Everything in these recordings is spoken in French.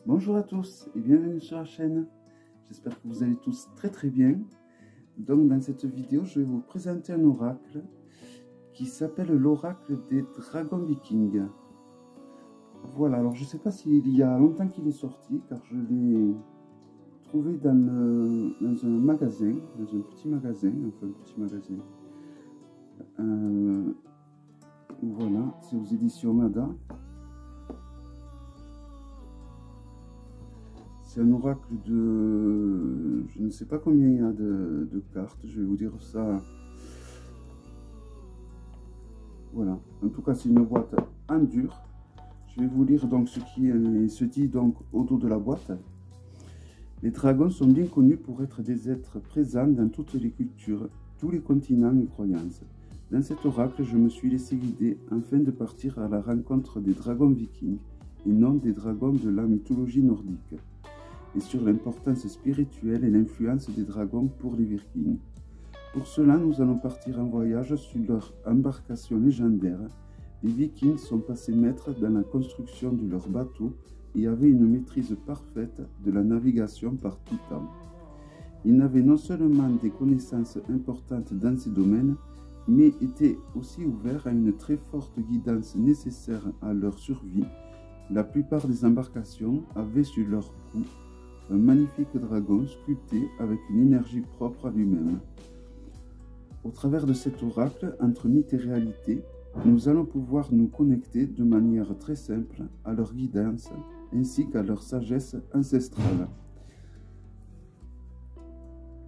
Bonjour à tous et bienvenue sur la chaîne. J'espère que vous allez tous très bien. Donc dans cette vidéo, je vais vous présenter un oracle qui s'appelle l'oracle des dragons vikings. Voilà, alors je ne sais pas s'il y a longtemps qu'il est sorti, car je l'ai trouvé dans un magasin, dans un petit magasin, voilà, c'est aux éditions Mada. C'est un oracle de... Je ne sais pas combien il y a de cartes, je vais vous dire ça. Voilà, en tout cas c'est une boîte en dur. Je vais vous lire donc ce qui se dit donc au dos de la boîte. Les dragons sont bien connus pour être des êtres présents dans toutes les cultures, tous les continents et croyances. Dans cet oracle, je me suis laissé guider afin de partir à la rencontre des dragons vikings et non des dragons de la mythologie nordique, et sur l'importance spirituelle et l'influence des dragons pour les vikings. Pour cela, nous allons partir en voyage sur leur embarcation légendaire. Les vikings sont passés maîtres dans la construction de leurs bateaux et avaient une maîtrise parfaite de la navigation par tout temps. Ils n'avaient non seulement des connaissances importantes dans ces domaines, mais étaient aussi ouverts à une très forte guidance nécessaire à leur survie. La plupart des embarcations avaient sur leur proue un magnifique dragon sculpté avec une énergie propre à lui-même. Au travers de cet oracle, entre mythe et réalité, nous allons pouvoir nous connecter de manière très simple à leur guidance ainsi qu'à leur sagesse ancestrale.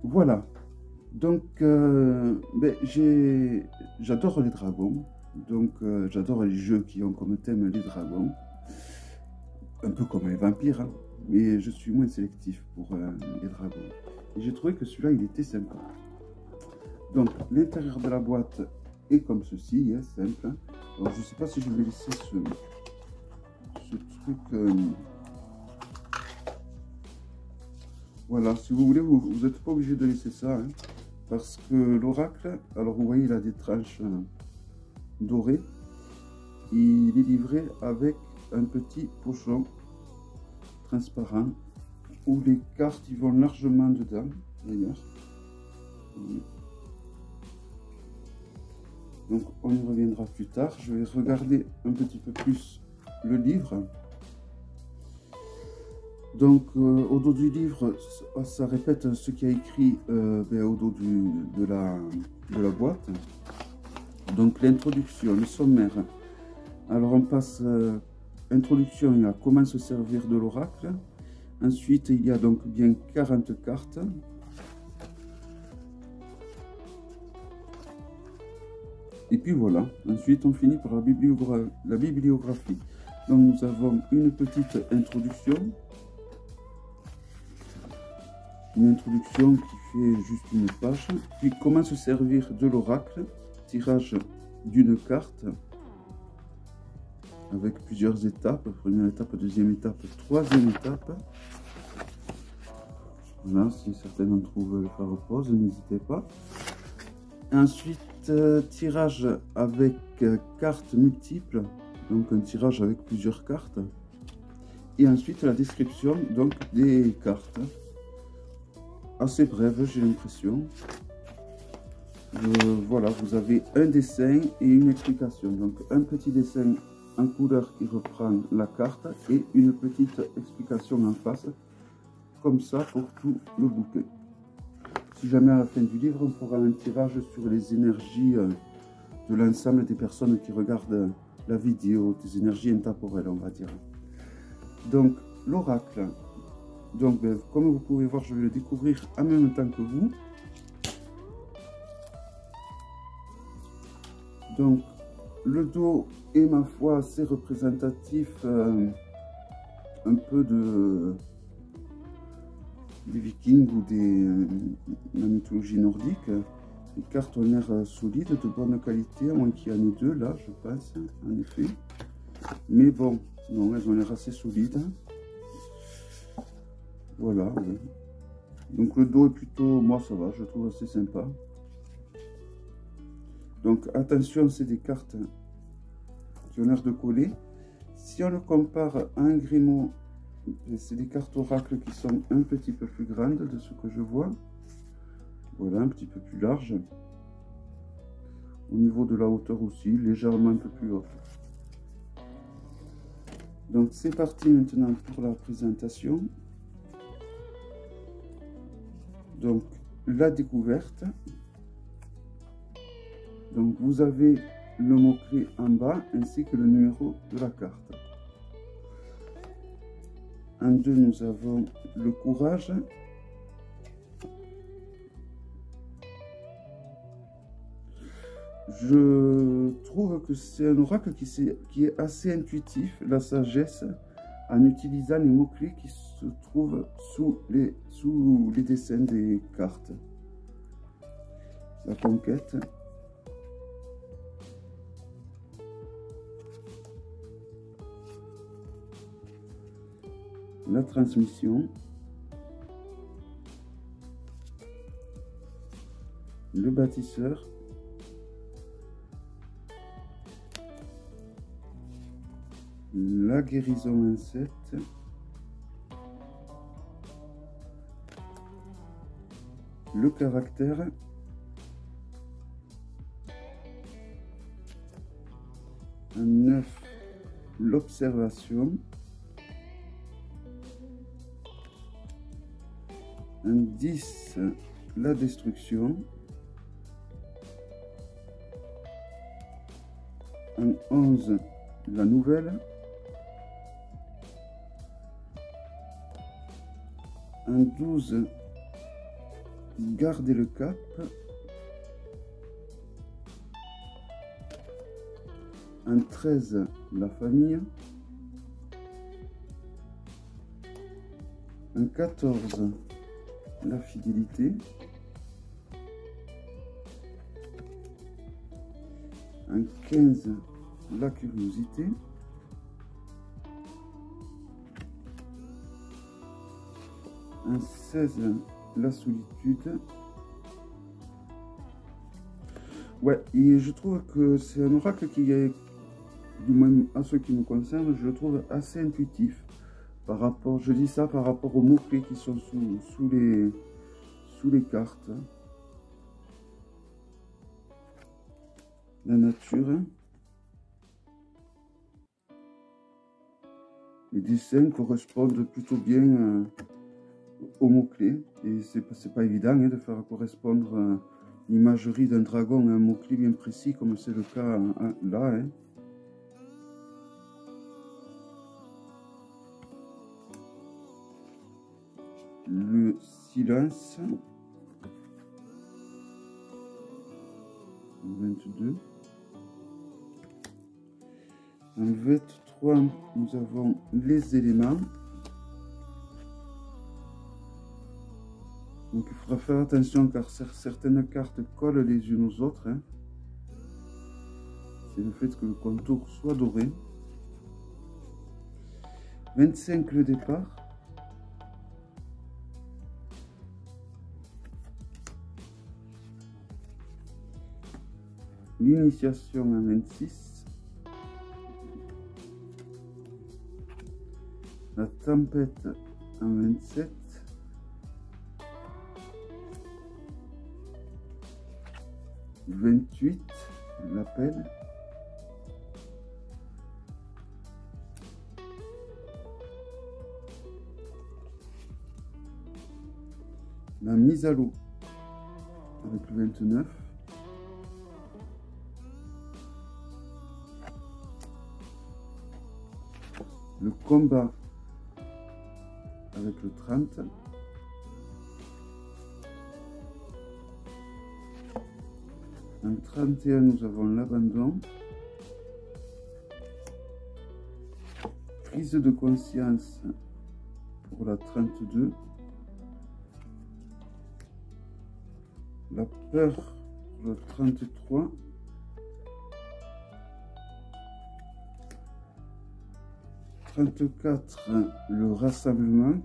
Voilà, donc j'adore les dragons, donc j'adore les jeux qui ont comme thème les dragons, un peu comme les vampires, hein, mais je suis moins sélectif pour les dragons. Et j'ai trouvé que celui-là, il était sympa. Donc, l'intérieur de la boîte est comme ceci, hein, simple. Alors, je ne sais pas si je vais laisser ce truc... Voilà, si vous voulez, vous n'êtes pas obligé de laisser ça, hein, parce que l'oracle, alors vous voyez, il a des tranches dorées. Il est livré avec un petit pochon transparent où les cartes ils vont largement dedans, d'ailleurs. Donc on y reviendra plus tard. Je vais regarder un petit peu plus le livre. Donc au dos du livre, ça répète ce qu'il y a écrit au dos de la boîte. Donc l'introduction, le sommaire. Alors on passe introduction, il y a comment se servir de l'oracle. Ensuite il y a donc bien 40 cartes. Et puis voilà, ensuite on finit par la bibliographie. Donc nous avons une petite introduction. Une introduction qui fait juste une page. Puis comment se servir de l'oracle. Tirage d'une carte. Avec plusieurs étapes. Première étape, deuxième étape, troisième étape. Voilà, si certains d'entre vous veulent faire pause, n'hésitez pas. Ensuite, tirage avec cartes multiples, donc un tirage avec plusieurs cartes. Et ensuite la description donc des cartes. Assez brève, j'ai l'impression. Voilà, vous avez un dessin et une explication. Donc un petit dessin en couleur qui reprend la carte et une petite explication en face, comme ça pour tout le bouquin. Si jamais à la fin du livre, on fera un tirage sur les énergies de l'ensemble des personnes qui regardent la vidéo, des énergies intemporelles, on va dire. Donc, l'oracle. Donc, comme vous pouvez voir, je vais le découvrir en même temps que vous. Donc, le dos est, ma foi, assez représentatif un peu des vikings ou de la mythologie nordique. Les cartes ont l'air solides, de bonne qualité, à moins qu'il y en ait deux là, je pense, en effet. Mais bon, non, elles ont l'air assez solides. Voilà. Ouais. Donc le dos est plutôt, moi ça va, je trouve assez sympa. Donc attention, c'est des cartes qui ont l'air de coller. Si on le compare à un Grimaud c'est des cartes oracle qui sont un petit peu plus grandes de ce que je vois. Voilà, un petit peu plus large. Au niveau de la hauteur aussi, légèrement un peu plus haute. Donc c'est parti maintenant pour la présentation. Donc la découverte. Donc vous avez le mot-clé en bas ainsi que le numéro de la carte. En 2, nous avons le courage. Je trouve que c'est un oracle qui est assez intuitif, la sagesse, en utilisant les mots-clés qui se trouvent sous les dessins des cartes. La conquête. La transmission. Le bâtisseur. La guérison insecte. Le caractère. Un 9, l'observation. Un 10, la destruction. Un 11, la nouvelle. Un 12, garder le cap. Un 13, la famille. Un 14, la fidélité. Un 15, la curiosité. Un 16, la solitude. Ouais, et je trouve que c'est un oracle qui est, du moins à ce qui me concerne, je le trouve assez intuitif. Par rapport, je dis ça par rapport aux mots-clés qui sont sous les cartes. La nature. Les dessins correspondent plutôt bien aux mots-clés. Et c'est pas évident de faire correspondre l'imagerie d'un dragon à un mot-clé bien précis, comme c'est le cas là. Le silence. 22. En 23, nous avons les éléments. Donc il faudra faire attention car certaines cartes collent les unes aux autres. C'est le fait que le contour soit doré. 25, le départ. L'initiation à 26. La tempête à 27. « 28, l'appel. La mise à l'eau avec le 29. Le combat avec le 30. En 31, nous avons l'abandon. Prise de conscience pour la 32. La peur pour le 33. « 34, le rassemblement.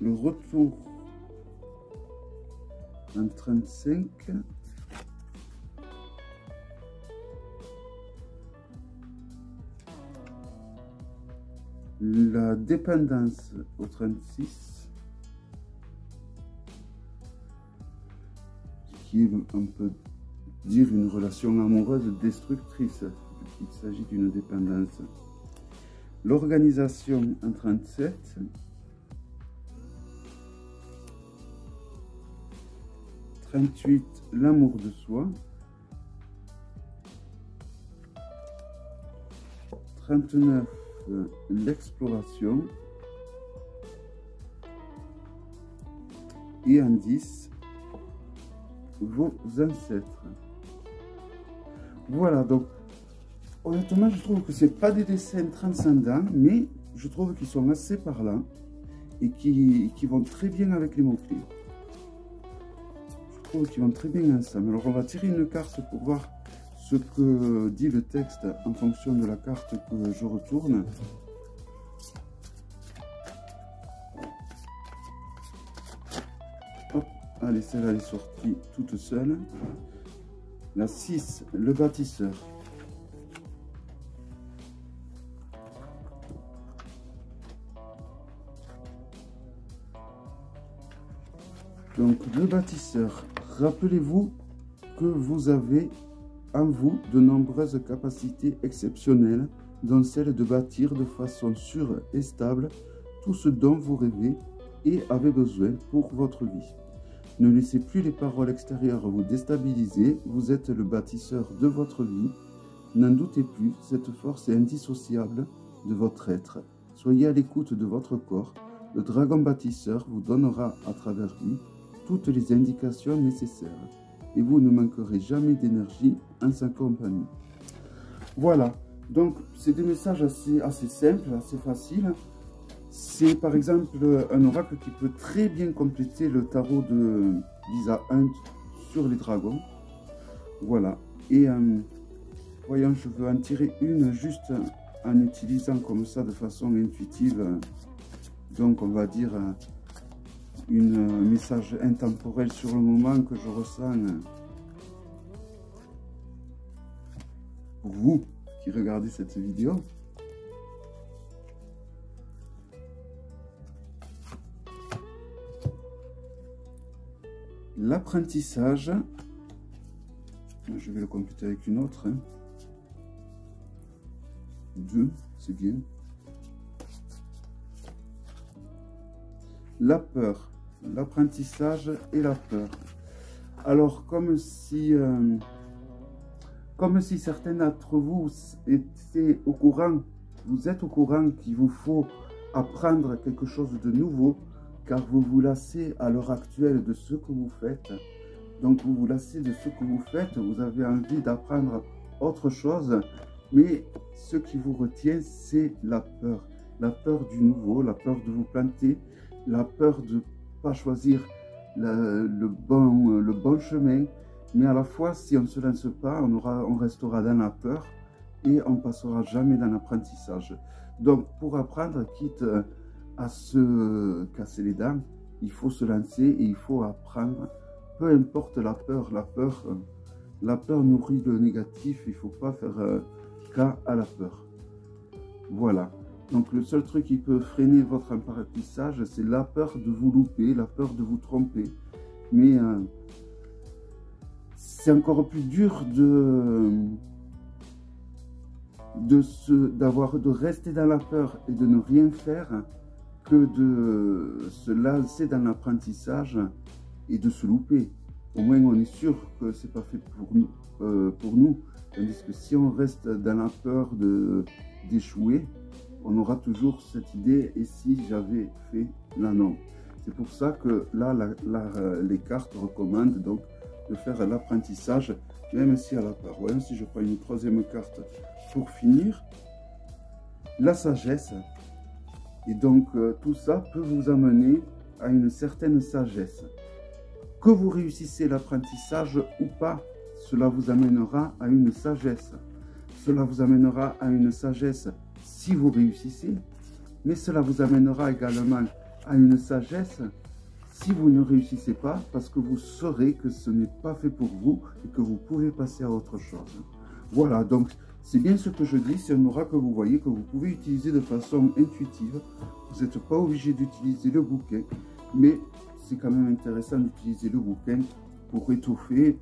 Le retour en 35. la dépendance au 36, qui est, on peut dire, une relation amoureuse destructrice. Il s'agit d'une dépendance. L'organisation en 37. 38, l'amour de soi. 39, l'exploration. Et en 10, vos ancêtres. Voilà, donc honnêtement, je trouve que c'est pas des dessins transcendants, mais je trouve qu'ils sont assez parlants et qui vont très bien avec les mots-clés. Je trouve qu'ils vont très bien ensemble. Alors, on va tirer une carte pour voir ce que dit le texte en fonction de la carte que je retourne. Hop, allez, celle-là est sortie toute seule. La 6, le bâtisseur. Donc, le bâtisseur, rappelez-vous que vous avez en vous de nombreuses capacités exceptionnelles, dont celle de bâtir de façon sûre et stable tout ce dont vous rêvez et avez besoin pour votre vie. Ne laissez plus les paroles extérieures vous déstabiliser, vous êtes le bâtisseur de votre vie. N'en doutez plus, cette force est indissociable de votre être. Soyez à l'écoute de votre corps. Le dragon bâtisseur vous donnera à travers lui toutes les indications nécessaires et vous ne manquerez jamais d'énergie en sa compagnie. Voilà, donc c'est des messages assez simples, assez faciles. C'est par exemple un oracle qui peut très bien compléter le tarot de Lisa Hunt sur les dragons. Voilà, et voyons, je veux en tirer une juste en utilisant comme ça de façon intuitive. Donc on va dire un message intemporel sur le moment que je ressens pour vous qui regardez cette vidéo. L'apprentissage, je vais le compléter avec une autre. 2, c'est bien. La peur, l'apprentissage et la peur. Alors, comme si certains d'entre vous étaient au courant, vous êtes au courant qu'il vous faut apprendre quelque chose de nouveau, car vous vous lassez à l'heure actuelle de ce que vous faites. Donc, vous vous lassez de ce que vous faites, vous avez envie d'apprendre autre chose, mais ce qui vous retient, c'est la peur. La peur du nouveau, la peur de vous planter, la peur de ne pas choisir le bon chemin, mais à la fois, si on ne se lance pas, on restera dans la peur et on ne passera jamais dans l'apprentissage. Donc, pour apprendre, quitte à se casser les dents, il faut se lancer et il faut apprendre, peu importe la peur. La peur nourrit le négatif, il ne faut pas faire cas à la peur. Voilà. Donc le seul truc qui peut freiner votre apprentissage, c'est la peur de vous louper, la peur de vous tromper. Mais c'est encore plus dur de rester dans la peur et de ne rien faire que de se lancer dans l'apprentissage et de se louper. Au moins on est sûr que c'est pas fait pour nous. Tandis que si on reste dans la peur d'échouer, on aura toujours cette idée, et si j'avais fait là, non. C'est pour ça que là, les cartes recommandent donc de faire l'apprentissage, même si à la peur. Voyons si je prends une troisième carte pour finir. La sagesse. Et donc, tout ça peut vous amener à une certaine sagesse. Que vous réussissez l'apprentissage ou pas, cela vous amènera à une sagesse. Cela vous amènera à une sagesse si vous réussissez, mais cela vous amènera également à une sagesse si vous ne réussissez pas, parce que vous saurez que ce n'est pas fait pour vous et que vous pouvez passer à autre chose. Voilà, donc C'est bien ce que je dis, c'est un oracle que vous voyez, que vous pouvez utiliser de façon intuitive. Vous n'êtes pas obligé d'utiliser le bouquin, mais c'est quand même intéressant d'utiliser le bouquin pour étoffer,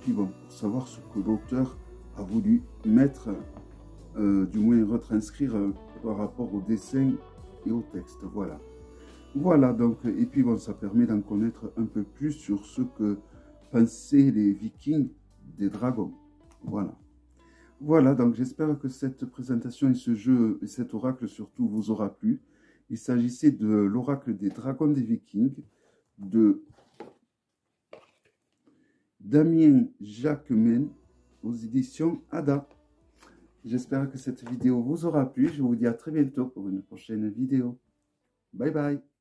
puis bon, pour savoir ce que l'auteur a voulu mettre, du moins retranscrire par rapport au dessin et au texte. Voilà. Voilà, donc, et puis bon, ça permet d'en connaître un peu plus sur ce que pensaient les Vikings des dragons. Voilà. Voilà, donc j'espère que cette présentation et ce jeu, et cet oracle surtout, vous aura plu. Il s'agissait de l'oracle des dragons des Vikings, de Damien Jacquemin, aux éditions Ada. J'espère que cette vidéo vous aura plu. Je vous dis à très bientôt pour une prochaine vidéo. Bye bye.